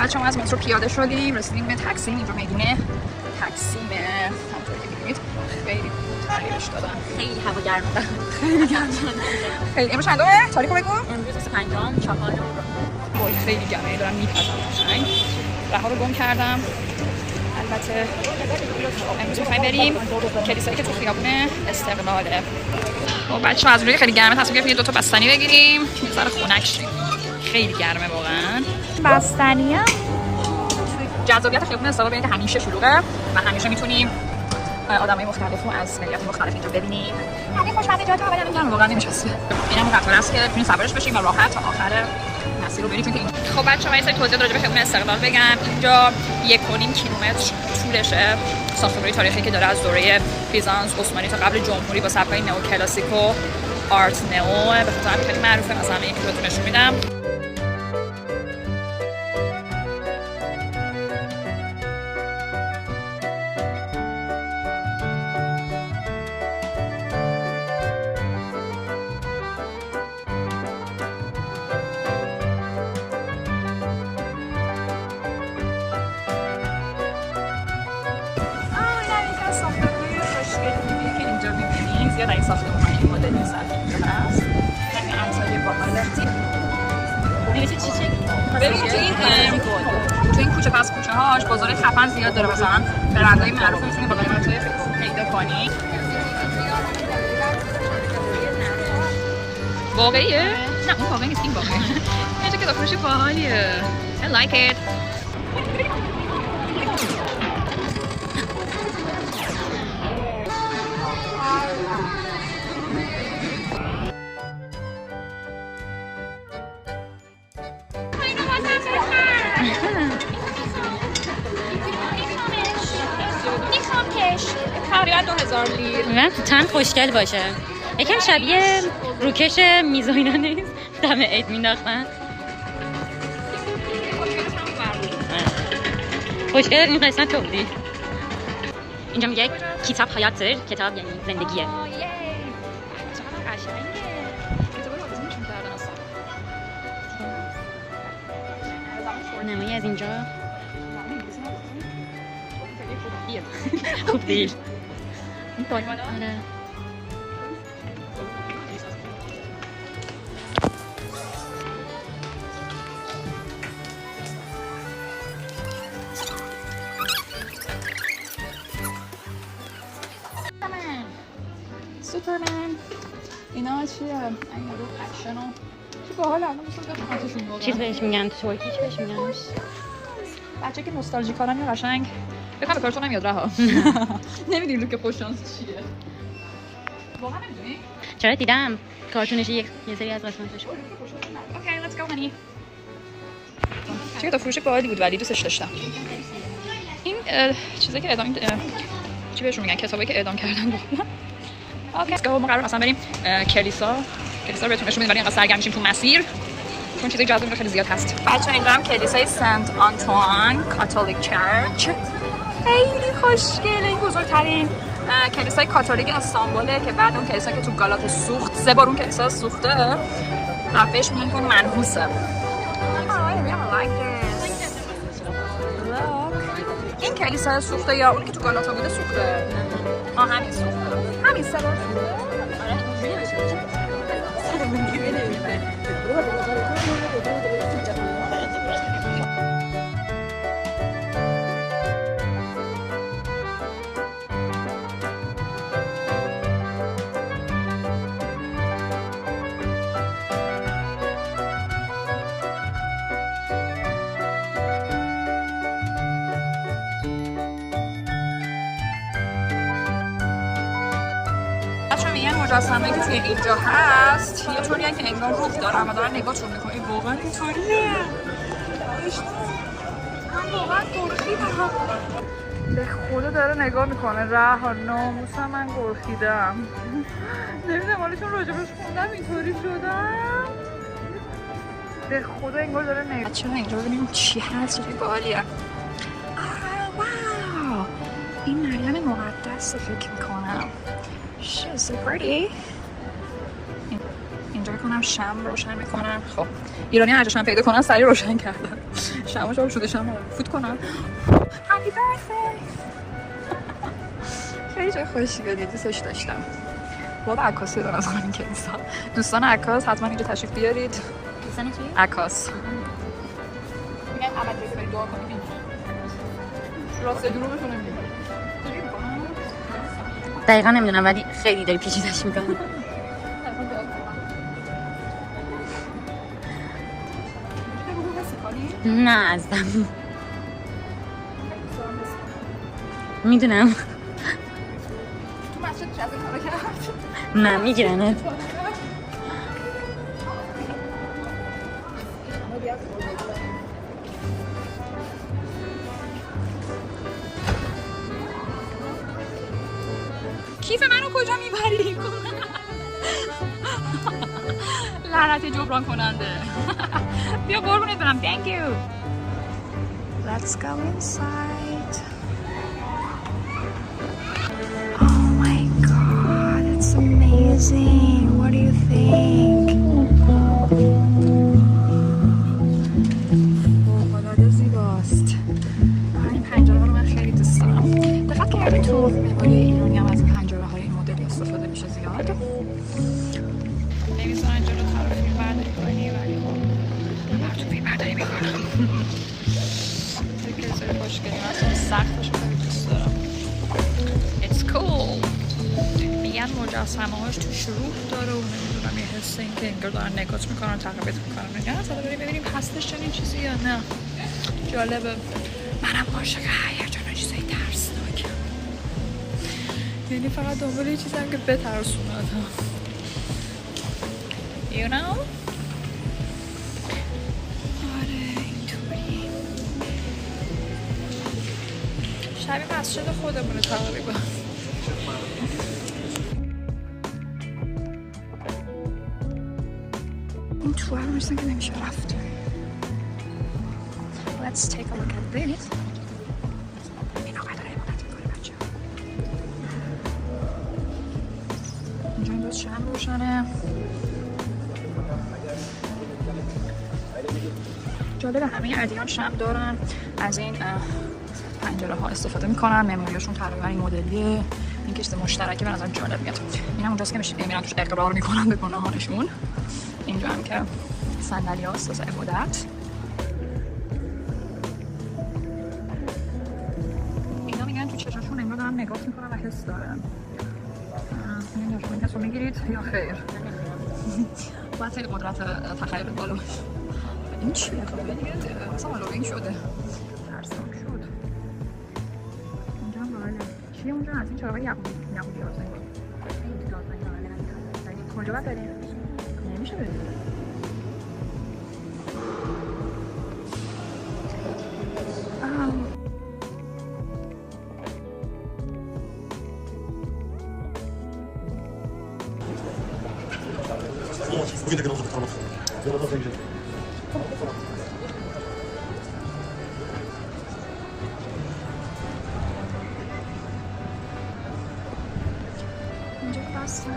بچه‌ها از مترو پیاده شدیم، رسیدیم به تقسیم. اینجا میدون تقسیمه، همونطور که می‌بینید خیلی تغییرش دادن. خیلی هوا گرمه. خیلی گرمه. خیلی. امروز چندمه؟ تاریخو بگو. امروز 25 چهارم. وای خیلی گرمه، دارم میپزم قشنگ. رها رو گم کردم. البته امروز می‌خوایم بریم کلیسایی که تو خیابون استقلاله. خب بچه‌ها از روی خیلی گرمه تصمیم گرفتیم 2 تا بستنی بگیریم که یه ذره خنک شیم. خیلی گرمه واقعا. بستنی‌ها جذابیت خیابون استقلال اینه که همیشه شلوغه و همیشه میتونیم آدمای مختلفو از ملیات مختلف اینجا ببینیم. خیلی خوشمزه جاتو اول میگم واقعا نمی‌چسبه. اینم اون قطار است که میتونید سوارش بشیم و راحت تا آخر مسیر رو بریم. خب بچه‌ها این سری توضیح راجع به خیابون استقلال بگم. اینجا 1.5 کیلومتر طولشه. ساختمانی تاریخی که داره از دوره بیزانس عثمانی تا قبل جمهوری با سبکای نئو کلاسیک و آرت نئو، به خاطر خیلی معروفه. مثلا من یکی بهتون نشون میدم. زیاد این ساختمان این مدل این سبک اینجا هست. همین امثال باحاله. ببین تو این کوچه پس کوچه هاش بازار خفن زیاد داره. مثلا برندهای معروف میتونی با قیمت‌های پیدا کنی. واقعیه؟ نه اون واقعی نیست، این واقعیه. اینجا که دافروشی باحالیه. I like it. تقریبا 2000 لیر. من تو تن خوشگل باشه. یکم شبیه روکش میز و اینا نیست؟ دم عید مینداختن. خوشگل این قسمت تو بودی. اینجا میگه کتاب حیاتر، کتاب یعنی زندگیه. نمایی از اینجا خوب دیل. سوپرمن اینا چیه؟ اینا رو اکشن و چی باحال الان مثلا بخاطرشون واقعا چیز بهش میگن تورکی، چی بهش میگن؟ بچه که نوستالژیکارن یا قشنگ بکنم به کارتون نمیاد رها. نمیدونی لوک خوششانس چیه واقعا نمیدونی؟ چرا دیدم کارتونش یه سری از قسمتش. اوکی لیتس گو هانی. چه تا فروش باحالی بود ولی دوستش داشتم. این چیزایی که اعدام چی بهشون میگن کتابایی که اعدام کردن واقعا. اوکی لیتس گو. ما قرار مثلا بریم کلیسا رو بهتون نشون بدیم ولی انقدر سرگرم میشیم تو مسیر چون چیزای جذاب خیلی زیاد هست. بچه‌ها اینجا هم کلیسای سنت آنتوان کاتولیک چرچ خیلی خوشگله. این بزرگترین کلیسای کاتولیک استانبوله که بعد اون کلیسا که تو گالات سوخت 3 بار اون کلیسا سوخته و بهش میگن که منحوسه. این کلیسا سوخته یا اون که تو گالاتا بوده سوخته؟ همین سوخته. همین 3 بار سوخته. مجسمه‌ای که توی اینجا هست یه طوریه که انگار روح دارن و دارن نگاهشون میکنن. واقعا اینطوریه. من واقعا گرخیدم. به خدا داره نگاه میکنه. رها ناموسم من گرخیدم. نمیدونم حالا چون راجبش خوندم اینطوری شدم. به خدا انگار داره نگاه. بچه‌ها اینجا ببینیم چی هست. چه باحالیه. واو. این مریم مقدس فکر میکنم. She's so pretty. اینجا کنم شم روشن میکنم. خب ایرانی هر جا شم پیدا کنن سریع روشن کردن. شماش رو شده شم فوت کنم. هپی برثدی. خیلی جای خوشگلیه، دوستش داشتم. باب عکاسی دارم از خانم کلیسا. دوستان عکاس حتما اینجا تشریف بیارید. دوستان چی؟ عکاس. میگن اول برید دعا کنید. راست دروغشون نمیگم. دقیقا نمیدونم ولی خیلی داری پیچیده‌اش میکنم. نه ازم میدونم. تو مسجد چه از این کارا کرد؟ نه میگیرنت. کیف منو کجا میبری؟ لعنت جبران کننده. بیا قربونت برم. Thank you. Let's go inside. Oh my god, it's amazing. What do you think? فوق‌العاده زیباست. این پنجره رو من خیلی دوست دارم. دقت کردی تو معماری ایرانی هم از این پنجره‌های این مدلی استفاده میشه زیاد. نمی‌ذارن جلو طرف فیلم برداری کنی ولی خب من تو فیلم برداری می‌کنم. خیلی خوشگلی. من اصلا سختش رو خیلی دوست دارم. It's cool. میگن مجسمه‌هاش تو شروع داره و نمیدونم یه حس این که انگار دارن نگات میکنن تقریبت میکنن. میگن اصلا بریم ببینیم هستش چنین چیزی یا نه. جالبه. منم عاشق هیجان و چیزای ترسناک. یعنی فقط دنبال یه چیزم که بترسونم. You know? آره اینطوری. شبیه مسجد خودمونه تقریبا. این تو رو مثل که نمیشه رفت. Let's take a look at this. اینو قدر عبادت میکنه بچه. اینجا این روز شم روشنه. جالبه همه ادیان شم دارن. از این پنجره ها استفاده میکنن. معماریاشون تقریبا این مدلیه. این کشت مشترکی به نظر جالب میاد. این هم اونجاست که میرن توش اقرار میکنن به گناهانشون. اینجا هم که صندلی هاست واسه عبادت. اینا میگن تو چشمشون انگار دارن نگاه میکنن و حس دارن. این حس رو میگیرید یا خیر؟ باید خیلی قدرت تخیل بالا باشه. این چیه؟ مثلا لوبینگ شده. ترسناک شد. اینجا هم باله. چیه اونجا از این چراغای یهودی ها زنگ؟ کجا باید بریم؟ نمیشه بریم. اینجا بسته.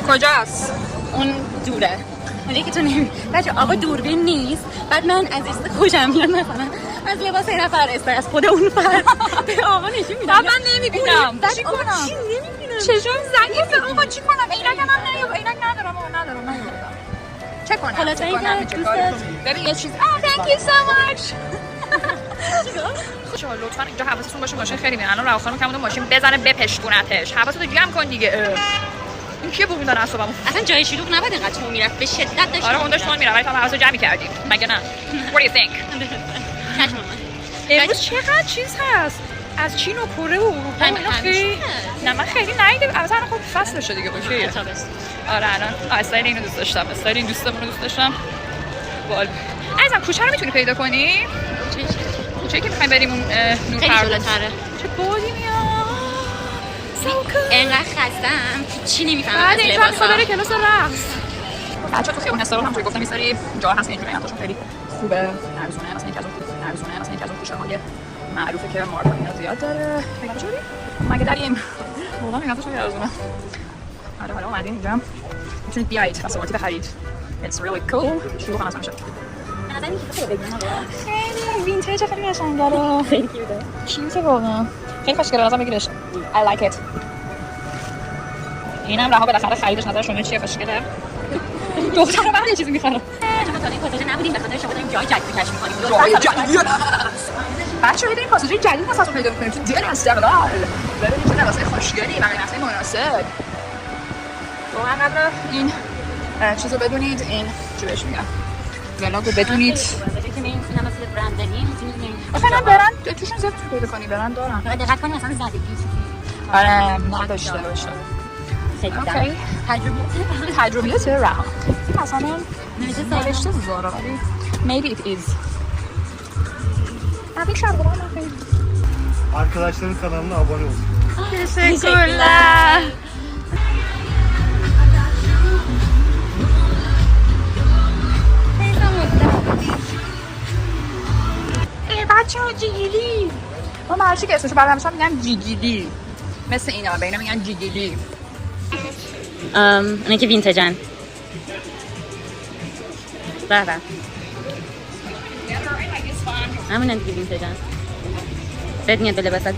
کجاست؟ اون دوره. اونی که تو نمی بچه آقا دوربین نیست. بعد من از ایست خوشم میاد مثلا از لباس این نفر از خود اون فرد به آقا نشون میدم. من نمیبینم. چی کنم؟ چی نمیبینم. چشم ضعیفه آقا چی کنم؟ عینکم هم عینک ندارم آقا ندارم. چه کنم؟ حالا تا اینکه دوست ببین یه چیز. thank you so much. شما لطفا اینجا حواستون باشه ماشین خیلی میرن. الان راه خانم ماشین بزنه بپشکونتش. حواستو جمع کن دیگه. این کیه بوق می‌زنه اعصابمو؟ اصلا جای شلوغ نبود اینقدر تو میرفت به شدت داشت. آره اون داشت میرفت ولی تو حواسو جمع کردی. مگه نه؟ What do you think؟ امروز چقدر چیز هست؟ از چین و کره و اروپا اینا خیلی نه من خیلی ندیدم. اصلا خب فصلشه دیگه باشه. آره الان استایل اینو دوست داشتم. استایل این دوستمون رو دوست داشتم. وال. عزیزم کوچه رو میتونی پیدا کنی؟ کوچه که می‌خوایم بریم اون نور جلوتره. چه بادی میاد. اینقدر خستم چی نمیفهمم بعد از اینجا لباسا. بره کلاس رقص. بچه تو خیابون استقلال همونطوری گفتم یه سری جا هست اینجوری همشون خیلی خوبه، ارزونه، مثلا یکی از اون کوچه‌های معروفه که مارکت اینا زیاد داره. خیلی جوری مگه داریم واقعا قیمتش خیلی ارزونه. آره حالا اومدین اینجا میتونید بیایید تصوراتی بخرید. It's really cool. شروع کنم همیشه. خیلی وینتیج، خیلی قشنگه. خیلی کیوته واقعا. خیلی خوشگله، لازم بگیرش. I like it. اینم رها بالاخره خریدش نظر شما چیه؟ خوشگله. دخترم بعد یه چیزی می‌خرم. ما تا این پاساژ نبودیم به خاطر شما داریم جای جدید کشف می‌کنیم. جای جدید. بچه‌ها داریم پاساژ جدید واسهتون پیدا می‌کنیم تو دل استقلال. ببینید چه لباسای خوشگلی، مقیاسای مناسب. واقعا قبل این چیزو بدونید، این چی بهش میگن؟ ولاگو بدونید. اینم مثل برند داریم، می‌تونید آخه برند توشون زیاد پیدا کنی، برند دارن. فقط دقت کنید مثلا زدگی آره نداشته باشه. اوکی. تجربیات رها. مثلا نوشته زارا ولی maybe it is. تبریک شب بابا. Arkadaşların kanalına abone olun. Teşekkürler. بچه ها جیگیلی ما مرشی که اسمشو بردمشم میگن جیگیلی، مثل اینا به اینا میگن جیگیلی. اونه که وینتجن بابا همون دیگه وینتجن بد میاد به لباست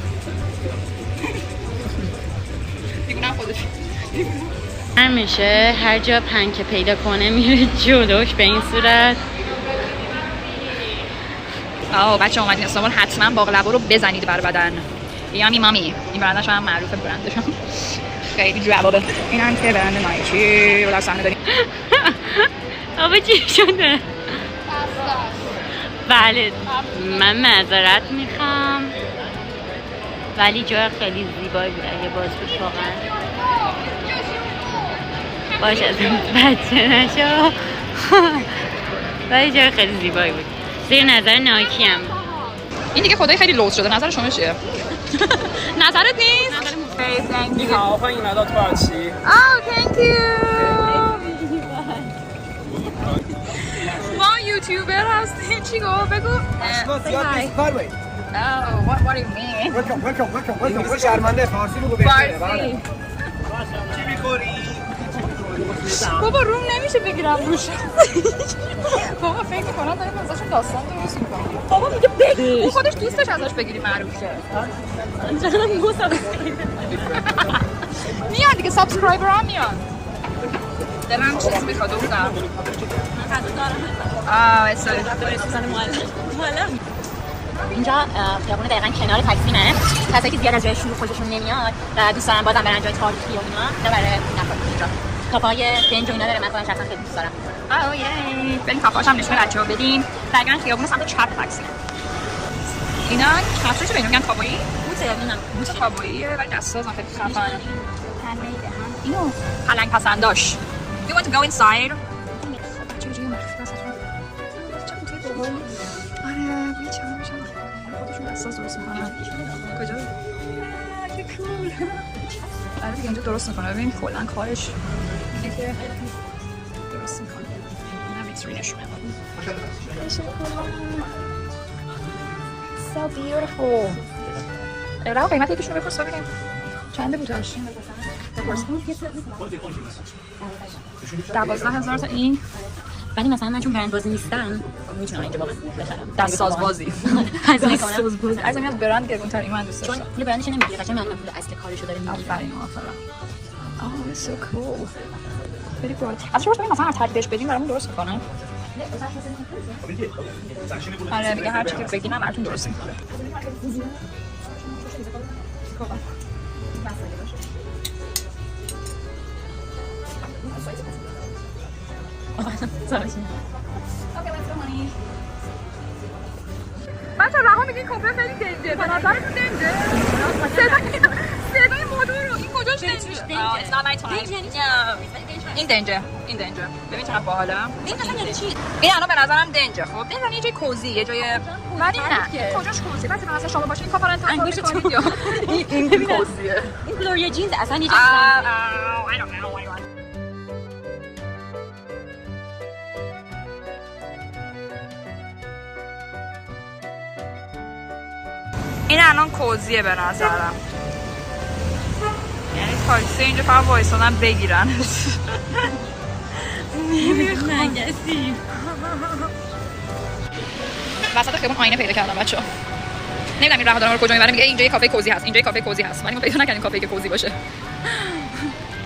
همیشه هر جا پنکه پیدا کنه میره جلوش به این صورت. بچه اومدین استانبول حتما باقلوا رو بزنید بر بدن. یامی مامی، این برندش هم معروفه، برندشون خیلی جوابه. این هم که برند نایکی و در صحنه داریم. آبا چی شده؟ بله من معذرت میخوام ولی جای خیلی زیبایی بود. اگه باز بود واقعا باشه بچه نشو ولی جای خیلی زیبایی بود. زیر نظر نایکی هم این دیگه خدای خیلی لوس شده. نظر شما چیه؟ نظرت نیست؟你好，欢迎来到土耳其。thank you. ما یوتیوبر هستیم. چی گفت؟ بگو. Farway. What do you mean? Welcome. شرمنده فارسی بگو بهتره. فارسی. چی می‌خوری؟ بابا روم نمیشه بگیرم روش. بابا فکر می‌کنم داره ازشون داستان درست می‌کنه. بابا میگه بگو. اون خودش دوستش ازش بگیری معروف شه. میاد دیگه، سابسکرایبر هم میاد. دلم چیز میخواد دخترم. اینجا خیابون دقیقاً کنار تکسیمه. کسایی که زیاد از جای شروع خوششون نمیاد و دوست دارن بازم برن جای تاریخی و اینا، اینا برای نفر اینجا کافه‌های دنج و اینا داره. من خودم شخصا خیلی دوست دارم. یی بریم کافه‌هاش هم نشون بچه‌ها بدیم. دقیقاً خیابون سمت چپ تکسیمه. اینا کفشاشو به اینا میگن کابویی. بوت کابوییه ولی دست‌سازن خیلی خفن. اینو پلنگ پسنداش. Do you want to go inside? چه مخفی هست اصلا. چه بوی بابایی. آره بوی چه میشن. خودشون دست‌ساز درست می‌کنن. کجا؟ چه کول. آره دیگه اینجا درست می‌کنه. ببین کلاً کارش اینه که درست می‌کنه. اینا ویترینشونه. So beautiful. راو قیمت یکیشون رو بپرس ببینیم چنده بودش؟ 12,000 تا این. ولی مثلا من چون برند بازی نیستم میتونم اینجا واقعا بخرم. دستساز بازی. دستساز بازی. از میاد برند گرون‌تری من دوست داشتم. چون یه برندش نمیگیره، قشنگ معلومه پول اصل کارشو داره میگیره. آفرین. It's so cool. خیلی باحال. از شما ببین مثلا هر ترتیبش بدیم برامون درست می‌کنه. آره میگه هر چی که بگیم هم براتون درست می‌کنه. بچه رها میگه کافه خیلی دنجه. به نظرتون دنجه؟ صدای موتور رو این کجاش دنجه؟ این دنجه. ببین چقدر باحاله. این الان به نظرم دنجه. خب این یه جای کوزی، یه جای ولی نه کجاش کوزی؟ بعد مثلا شما باشین کافه رو انتخاب کنید یا این کوزیه. این گلوریا جینز اصلا یه جای این الان کوزیه به نظرم، یعنی تاکسی اینجا فقط وایسادن بگیرن. نگسیم وسط خیابون آینه پیدا کردم بچه‌ها. نمیدونم این راهدارا رو کجا میبره، میگه اینجا یه کافه کوزی هست، اینجا یه کافه کوزی هست، ولی ما پیدا نکردیم کافه‌ای که کوزی باشه.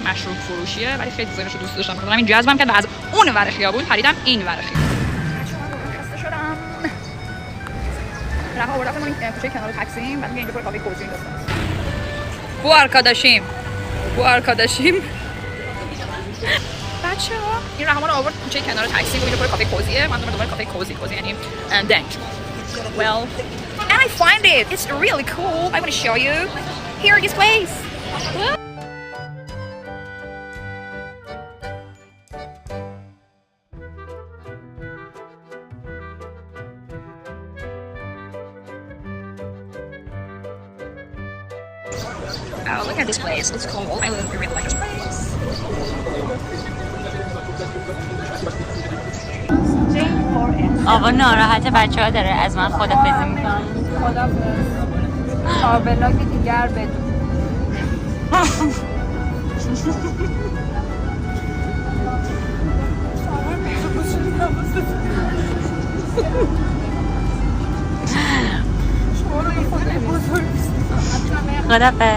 مشروب فروشیه ولی خیلی دیزاینش رو دوست داشتم، بخاطر همین جذبم کرد و از اون ور خیابون پریدم این ور خیابون. خسته شدم. راه آوردم ما این کوچه کنار تاکسیم، بعد میگه اینجا پر کافه کوزی هست. بو آرکاداشیم. بچه‌ها این راه ما رو آورد کوچه کنار تاکسی و اینجا پر کافه کوزیه. من دوباره کافه کوزی یعنی دنگ. Well, and I find it. It's really cool. I want to show you. Here this place. Oh, look at this place. It's cool. I really like this place. آقا ناراحت بچه ها داره از من خدافظی میکنم. خدافظ. تا بلاگ دیگر بدون. خدافظ.